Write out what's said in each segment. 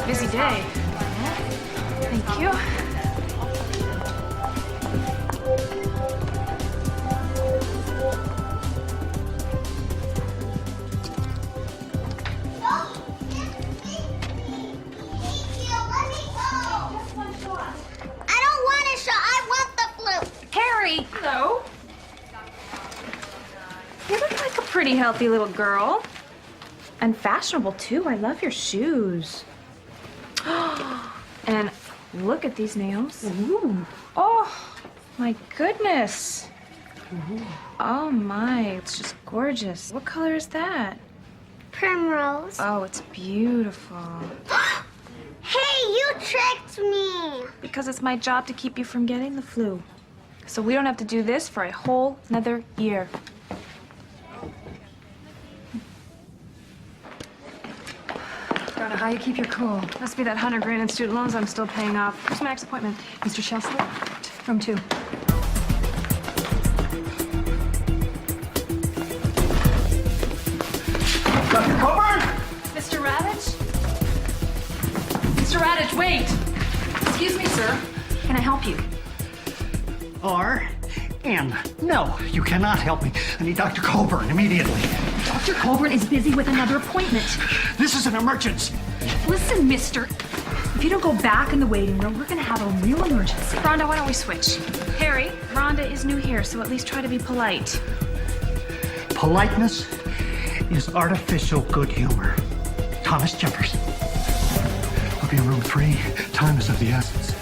busy day. Thank you. Hello. You look like a pretty healthy little girl. And fashionable, too. I love your shoes. And look at these nails. Ooh. Oh, my goodness. Ooh. Oh, my. It's just gorgeous. What color is that? Primrose. Oh, it's beautiful. Hey, you tricked me. Because it's my job to keep you from getting the flu. So we don't have to do this for a whole another year. Don't know how you keep your cool. Must be that $100,000 in student loans I'm still paying off. Where's my next appointment? Mr. Shelsley? Room 2. Dr. Coburn? Mr. Radditch? Mr. Radditch, wait! Excuse me, sir. Can I help you? No, you cannot help me. I need Dr. Coburn immediately. Dr. Coburn is busy with another appointment. This is an emergency. Listen, mister. If you don't go back in the waiting room, we're gonna have a real emergency. Rhonda, why don't we switch? Harry, Rhonda is new here, so at least try to be polite. Politeness is artificial good humor. Thomas Jefferson. I'll be in room 3. Time is of the essence.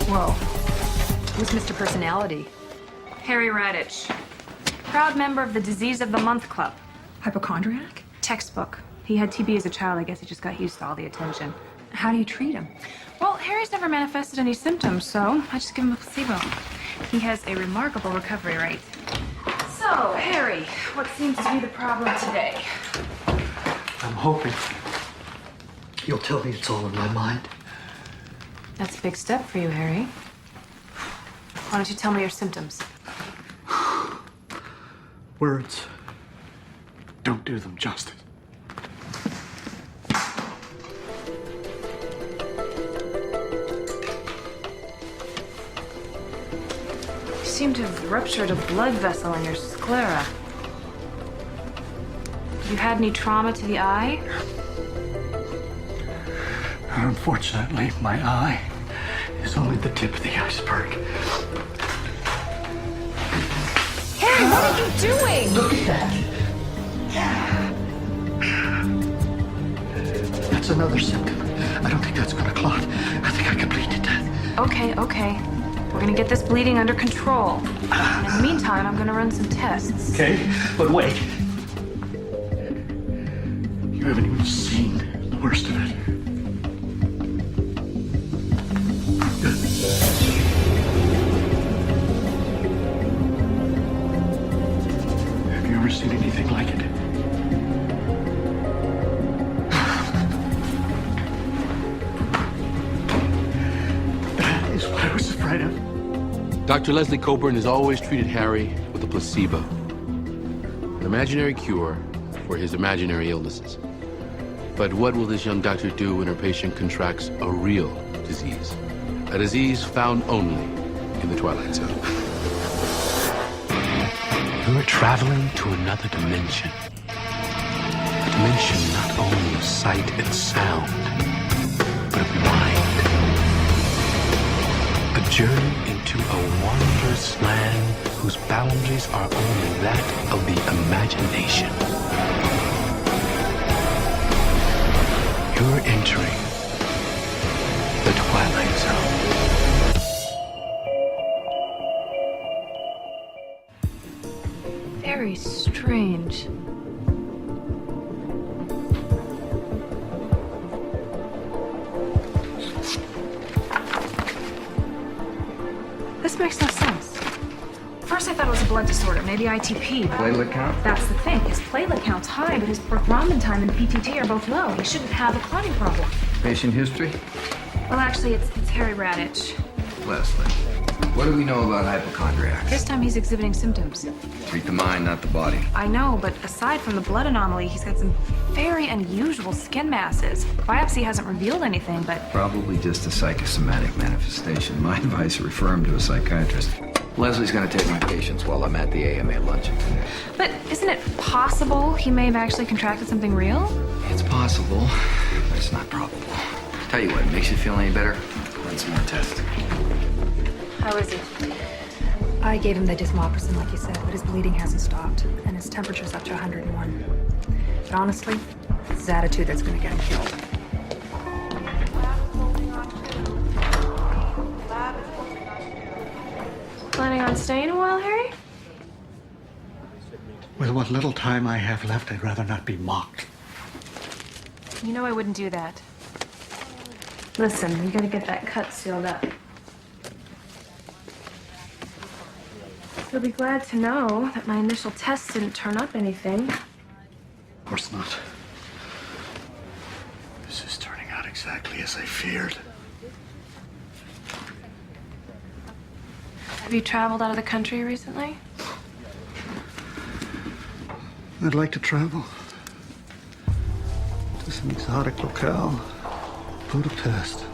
Whoa. Who's Mr. Personality? Harry Raditch. Proud member of the Disease of the Month Club. Hypochondriac? Textbook. He had TB as a child. I guess he just got used to all the attention. How do you treat him? Well, Harry's never manifested any symptoms, so I just give him a placebo. He has a remarkable recovery rate. So, Harry, what seems to be the problem today? I'm hoping you'll tell me it's all in my mind. That's a big step for you, Harry. Why don't you tell me your symptoms? Words don't do them justice. You seem to have ruptured a blood vessel in your sclera. Have you had any trauma to the eye? Unfortunately, my eye is only the tip of the iceberg. Harry, what are you doing? Look at that. That's another symptom. I don't think that's gonna clot. I think I can bleed to death. Okay. We're gonna get this bleeding under control. In the meantime, I'm gonna run some tests. Okay, but wait. You haven't even seen the worst of it. Have you ever seen anything like it? That is what I was afraid of. Dr. Leslie Coburn has always treated Harry with a placebo, an imaginary cure for his imaginary illnesses. But what will this young doctor do when her patient contracts a real disease? A disease found only in the Twilight Zone. You're traveling to another dimension. A dimension not only of sight and sound, but of mind. A journey into a wondrous land whose boundaries are only that of the imagination. You're entering the Twilight Zone. Very strange. This makes no sense. First I thought it was a blood disorder, maybe ITP. But Platelet count? that's the thing. His platelet count's high, but his prothrombin time and PTT are both low. He shouldn't have a clotting problem. Patient history? Well, actually, it's Harry Raditch. Leslie, what do we know about hypochondriacs? This time he's exhibiting symptoms. Treat the mind, not the body. I know, but aside from the blood anomaly, he's got some very unusual skin masses. Biopsy hasn't revealed anything, but... Probably just a psychosomatic manifestation. My advice, refer him to a psychiatrist. Leslie's gonna take my patients while I'm at the AMA luncheon. But isn't it possible he may have actually contracted something real? It's possible, but it's not probable. Tell you what, makes you feel any better? Run some more tests. How is he? I gave him the desmopressin, like you said, but his bleeding hasn't stopped, and his temperature's up to 101. But honestly, it's his attitude that's gonna get him killed. Planning on staying a while, Harry? With what little time I have left, I'd rather not be mocked. You know I wouldn't do that. Listen, you gotta get that cut sealed up. You'll be glad to know that my initial tests didn't turn up anything. Of course not. This is turning out exactly as I feared. Have you traveled out of the country recently? I'd like to travel to some exotic locale. Budapest,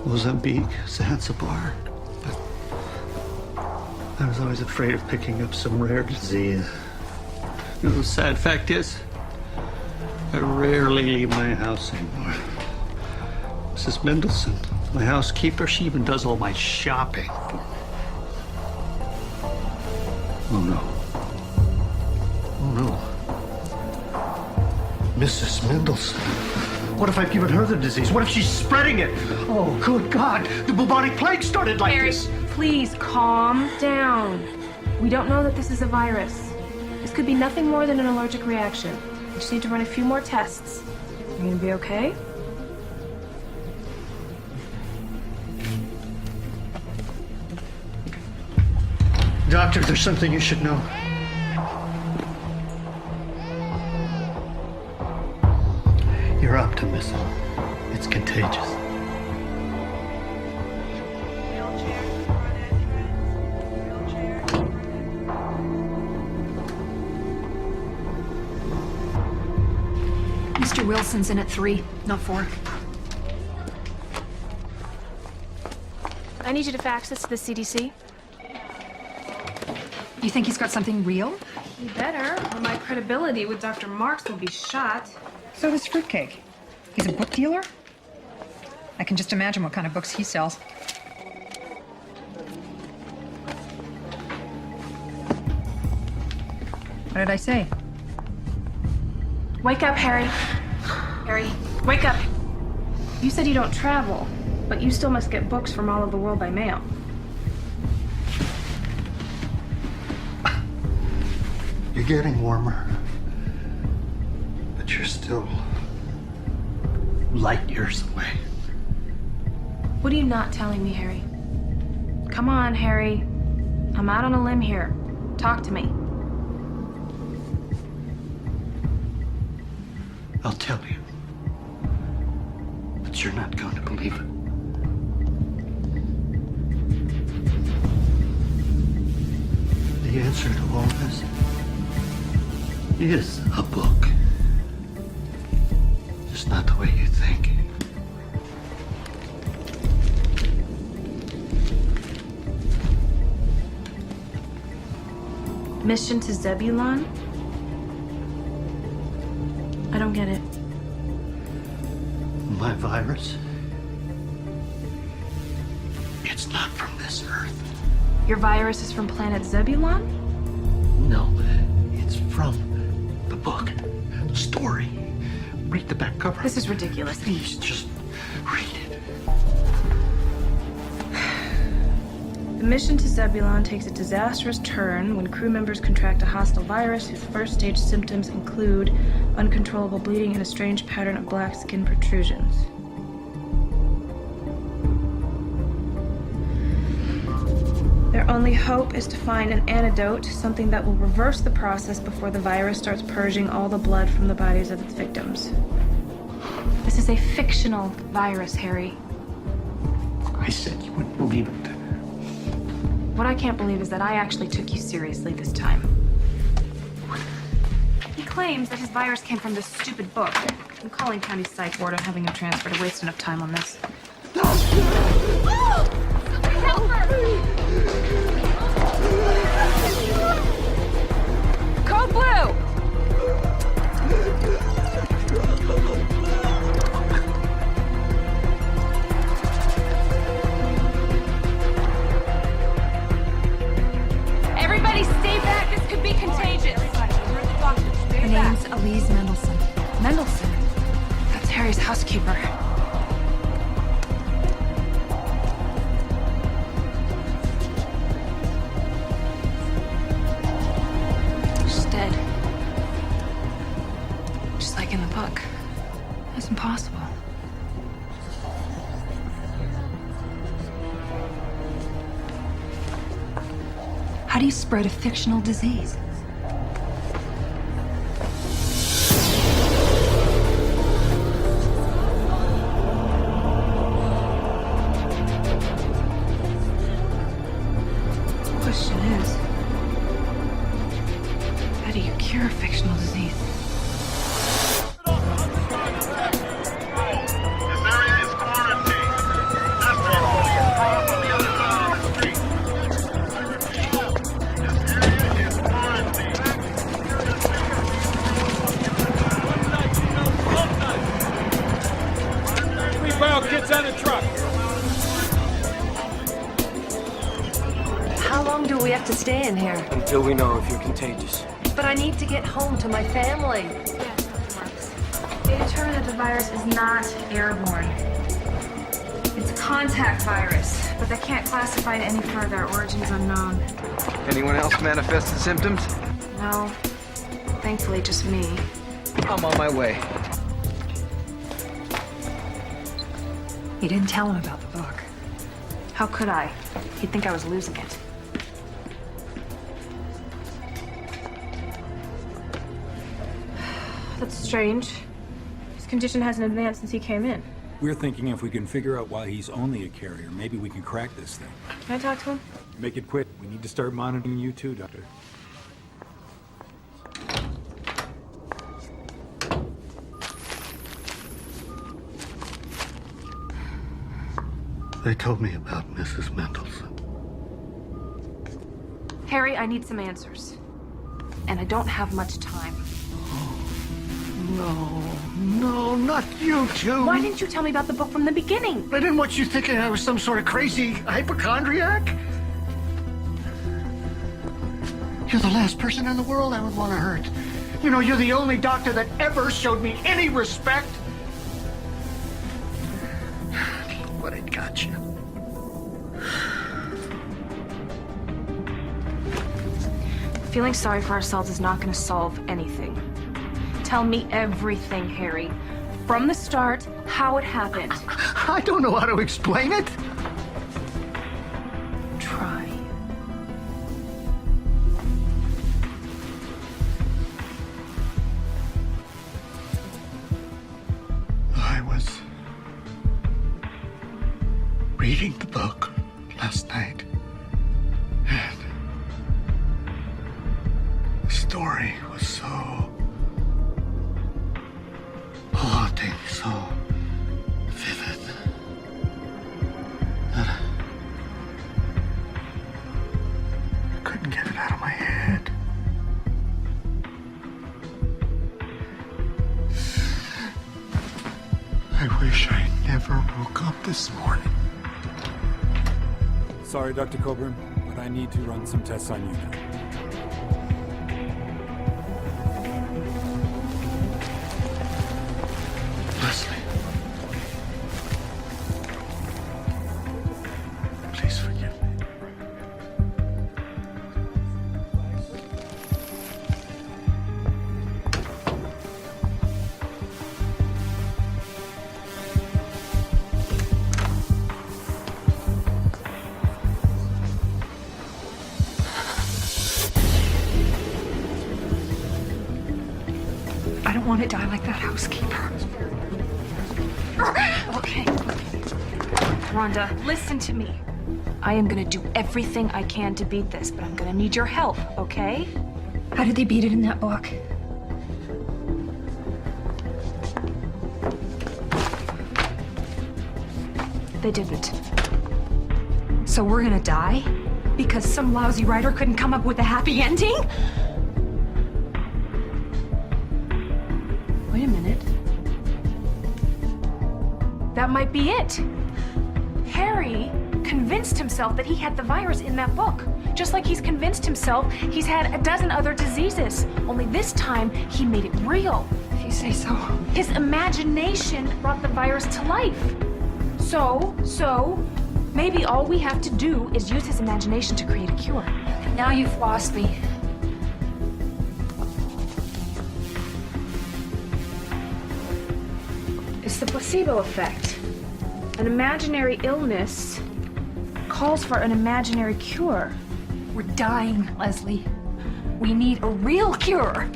Mozambique, Zanzibar. But I was always afraid of picking up some rare disease. You know, the sad fact is, I rarely leave my house anymore. Mrs. Mendelssohn, my housekeeper, she even does all my shopping. Oh no. Oh no. Mrs. Mendelssohn. What if I've given her the disease? What if she's spreading it? Oh, good God. The bubonic plague started like Harry, this. please calm down. We don't know that this is a virus. This could be nothing more than an allergic reaction. We just need to run a few more tests. Are you gonna be okay? Doctor, there's something you should know. Your optimism, it's contagious. Mr. Wilson's in at 3, not 4. I need you to fax this to the CDC. You think he's got something real? You better, or my credibility with Dr. Marks will be shot. So does Fruitcake. He's a book dealer? I can just imagine what kind of books he sells. What did I say? Wake up, Harry. Harry, wake up. You said you don't travel, but you still must get books from all over the world by mail. You're getting warmer. But you're still light years away. What are you not telling me, Harry? Come on, Harry. I'm out on a limb here. Talk to me. I'll tell you. But you're not going to believe it. The answer to all this is a book. Just not the way you think. Mission to Zebulon? I don't get it. My virus? It's not from this Earth. Your virus is from planet Zebulon? No, it's from the book, the story. Read the back cover. This is ridiculous. Please, just read it. The mission to Zebulon takes a disastrous turn when crew members contract a hostile virus whose first stage symptoms include uncontrollable bleeding and a strange pattern of black skin protrusions. Their only hope is to find an antidote, something that will reverse the process before the virus starts purging all the blood from the bodies of its victims. This is a fictional virus, Harry. I said you wouldn't believe it. What I can't believe is that I actually took you seriously this time. He claims that his virus came from this stupid book. I'm calling county psych ward and having him transferred to waste enough time on this. Help her! Code Blue! Everybody stay back. This could be contagious. Her name's Elise Mendelsohn. Mendelsohn? That's Harry's housekeeper. She's dead. Just like in the book. That's impossible. How do you spread a fictional disease? The question is, how do you cure a fictional disease? This area is quarantined. That's all. On the other side of the street. I repeat, this area is quarantined. 3 vial kits on the truck. How long do we have to stay in here? Until we know if you're contagious. But I need to get home to my family. Yes, Dr. Marks. They determined that the virus is not airborne. It's a contact virus, but they can't classify it any further. Origin's unknown. Anyone else manifested symptoms? No, thankfully just me. I'm on my way. You didn't tell him about the book. How could I? He'd think I was losing it. That's strange. His condition hasn't advanced since he came in. We're thinking if we can figure out why he's only a carrier, maybe we can crack this thing. Can I talk to him? Make it quick. We need to start monitoring you too, Doctor. They told me about Mrs. Mendelsohn. Harry, I need some answers. And I don't have much time. No, not you two. Why didn't you tell me about the book from the beginning? I didn't want you thinking I was some sort of crazy hypochondriac. You're the last person in the world I would want to hurt. You know, you're the only doctor that ever showed me any respect. But it got you. Feeling sorry for ourselves is not going to solve anything. Tell me everything, Harry. From the start, how it happened. I don't know how to explain it. Try. I was reading the book last night, and the story was so haunting, so vivid, that I couldn't get it out of my head. I wish I never woke up this morning. Sorry, Dr. Coburn, but I need to run some tests on you now. Leslie. Please forgive me. I don't want to die like that housekeeper. Okay. Rhonda, listen to me. I am gonna do everything I can to beat this, but I'm gonna need your help, okay? How did they beat it in that book? They didn't. So we're gonna die? Because some lousy writer couldn't come up with a happy ending? Wait a minute. That might be it. Harry convinced himself that he had the virus in that book. Just like he's convinced himself he's had a dozen other diseases. Only this time, he made it real. If you say so. His imagination brought the virus to life. So, maybe all we have to do is use his imagination to create a cure. Now you've lost me. It's the placebo effect. An imaginary illness calls for an imaginary cure. We're dying, Leslie. We need a real cure.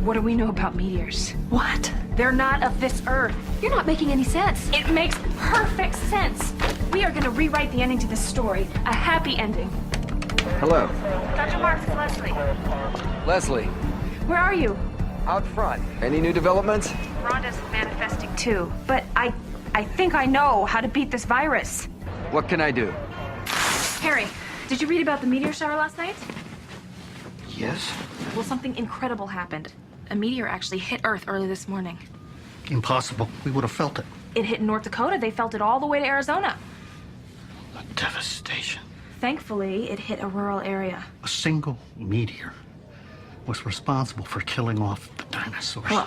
What do we know about meteors? What? They're not of this earth. You're not making any sense. It makes perfect sense. We are going to rewrite the ending to this story. A happy ending. Hello. Dr. Marks, it's Leslie. Leslie, Where are you? out front. Any new developments? Rhonda's manifesting too, but I think I know how to beat this virus. What can I do? Harry, did you read about the meteor shower last night? Yes? Well, something incredible happened. A meteor actually hit Earth early this morning. Impossible. We would have felt it. It hit North Dakota. They felt it all the way to Arizona. A devastation. Thankfully, it hit a rural area. A single meteor was responsible for killing off the dinosaurs. Well,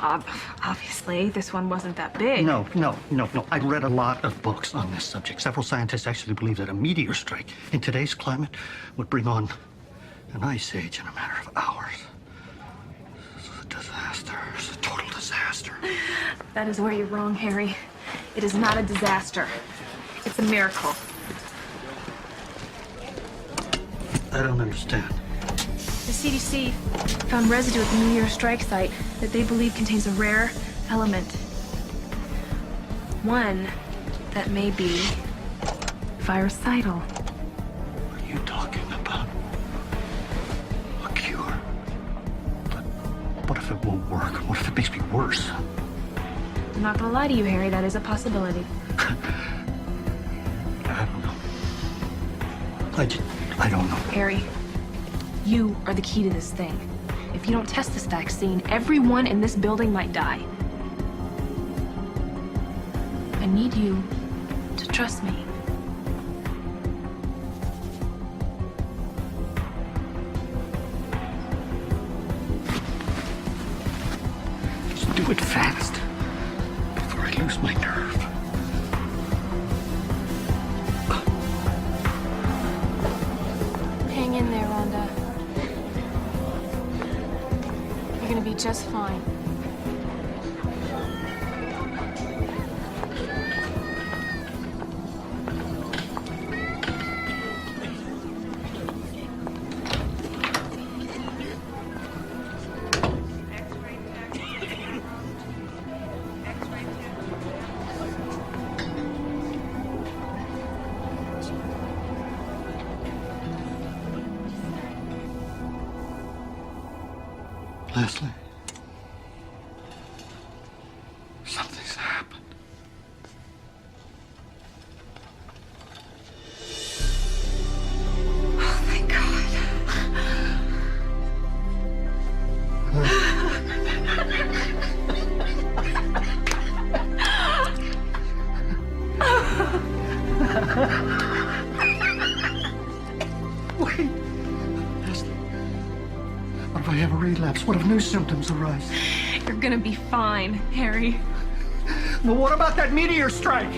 obviously, this one wasn't that big. No. I read a lot of books on this subject. Several scientists actually believe that a meteor strike in today's climate would bring on an ice age in a matter of hours. This is a disaster. It's a total disaster. That is where you're wrong, Harry. It is not a disaster. It's a miracle. I don't understand. The CDC found residue at the meteor strike site that they believe contains a rare element. One that may be virucidal. What are you talking about? A cure? But what if it won't work? What if it makes me worse? I'm not gonna lie to you, Harry. That is a possibility. I don't know. I don't know. Harry, you are the key to this thing. If you don't test this vaccine, everyone in this building might die. I need you to trust me. Just do it fast before I lose my nerve. Hang in there, Rhonda. You're gonna be just fine. Leslie, something's happened. Oh, thank God. Wait. Leslie, what if I have a relapse? What if new symptoms arise? You're gonna be fine, Harry. Well, what about that meteor strike?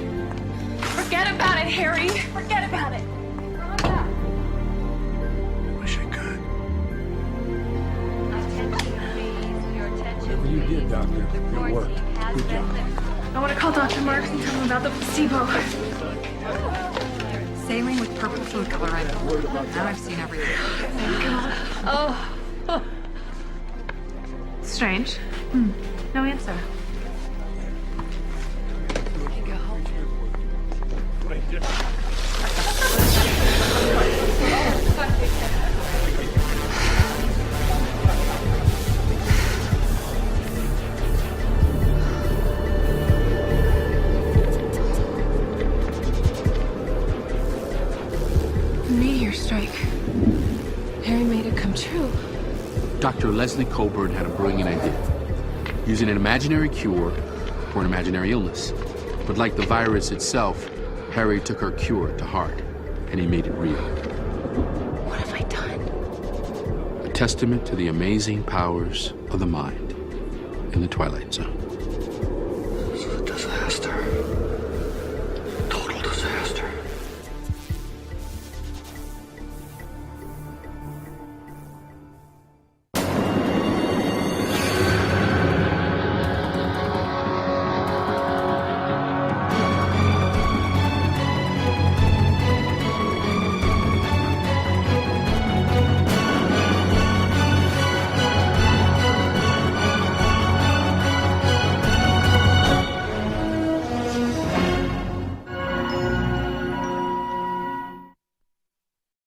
Forget about it, Harry. Forget about it. Rhonda. Wish I could. Whatever you did, Doctor, it worked. Good job. I want to call Dr. Marks and tell him about the placebo. Saline with purple food coloring. Now I've seen everything. Thank God. Oh. Strange. No answer. Meteor strike. Harry made it come true. Dr. Leslie Coburn had a brilliant idea. Using an imaginary cure for an imaginary illness. But like the virus itself, Harry took her cure to heart, and he made it real. What have I done? A testament to the amazing powers of the mind in the Twilight Zone.